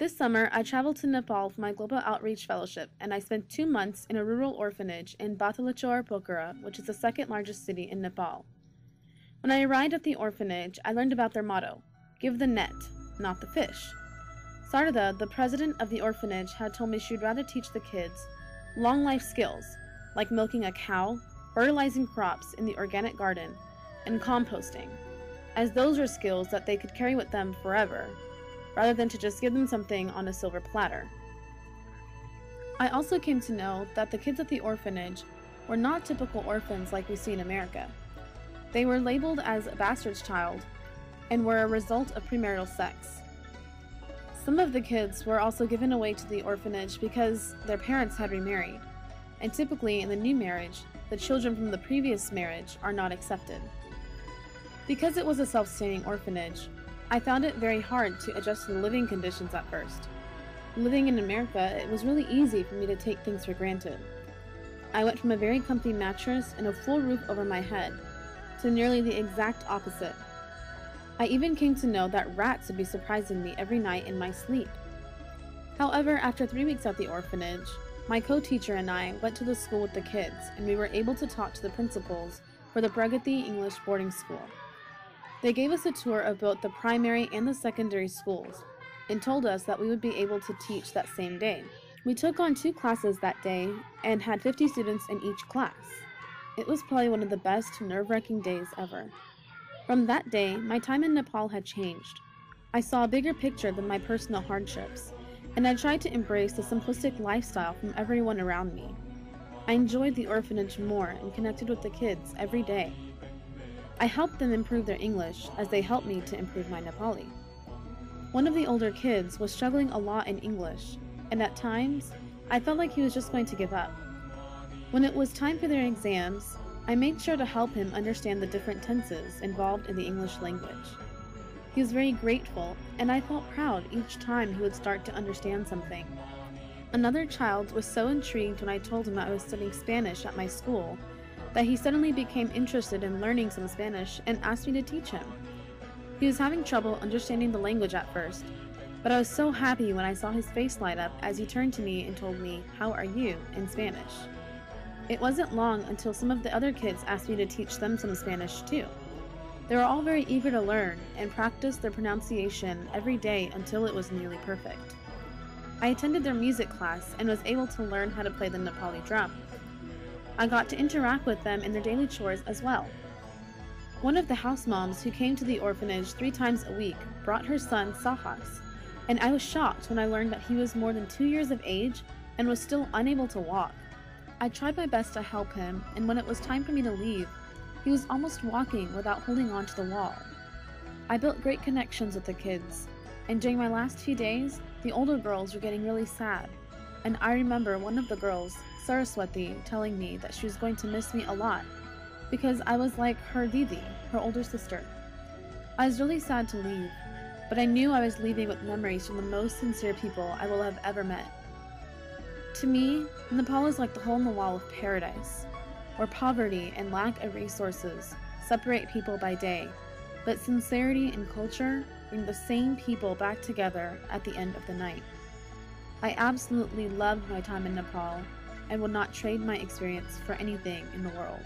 This summer, I traveled to Nepal for my Global Outreach Fellowship, and I spent 2 months in a rural orphanage in Batalachor, Pokhara, which is the second largest city in Nepal. When I arrived at the orphanage, I learned about their motto, "Give the net, not the fish." Sarada, the president of the orphanage, had told me she'd rather teach the kids long life skills, like milking a cow, fertilizing crops in the organic garden, and composting, as those were skills that they could carry with them forever, rather than to just give them something on a silver platter. I also came to know that the kids at the orphanage were not typical orphans like we see in America. They were labeled as a bastard's child and were a result of premarital sex. Some of the kids were also given away to the orphanage because their parents had remarried, and typically in the new marriage, the children from the previous marriage are not accepted. Because it was a self-sustaining orphanage, I found it very hard to adjust to the living conditions at first. Living in America, it was really easy for me to take things for granted. I went from a very comfy mattress and a full roof over my head to nearly the exact opposite. I even came to know that rats would be surprising me every night in my sleep. However, after 3 weeks at the orphanage, my co-teacher and I went to the school with the kids, and we were able to talk to the principals for the Pragati English boarding school. They gave us a tour of both the primary and the secondary schools, and told us that we would be able to teach that same day. We took on 2 classes that day, and had 50 students in each class. It was probably one of the best nerve-wracking days ever. From that day, my time in Nepal had changed. I saw a bigger picture than my personal hardships, and I tried to embrace the simplistic lifestyle from everyone around me. I enjoyed the orphanage more and connected with the kids every day. I helped them improve their English as they helped me to improve my Nepali. One of the older kids was struggling a lot in English, and at times, I felt like he was just going to give up. When it was time for their exams, I made sure to help him understand the different tenses involved in the English language. He was very grateful, and I felt proud each time he would start to understand something. Another child was so intrigued when I told him I was studying Spanish at my school that he suddenly became interested in learning some Spanish and asked me to teach him. He was having trouble understanding the language at first, but I was so happy when I saw his face light up as he turned to me and told me, "How are you?" in Spanish. It wasn't long until some of the other kids asked me to teach them some Spanish too. They were all very eager to learn and practice their pronunciation every day until it was nearly perfect. I attended their music class and was able to learn how to play the Nepali drum. I got to interact with them in their daily chores as well. One of the house moms who came to the orphanage 3 times a week brought her son Sahas, and I was shocked when I learned that he was more than 2 years of age and was still unable to walk. I tried my best to help him, and when it was time for me to leave, he was almost walking without holding on to the wall. I built great connections with the kids, and during my last few days, the older girls were getting really sad, and I remember one of the girls, Saraswati, telling me that she was going to miss me a lot because I was like her Didi, her older sister. I was really sad to leave, but I knew I was leaving with memories from the most sincere people I will have ever met. To me, Nepal is like the hole in the wall of paradise, where poverty and lack of resources separate people by day, but sincerity and culture bring the same people back together at the end of the night. I absolutely loved my time in Nepal and would not trade my experience for anything in the world.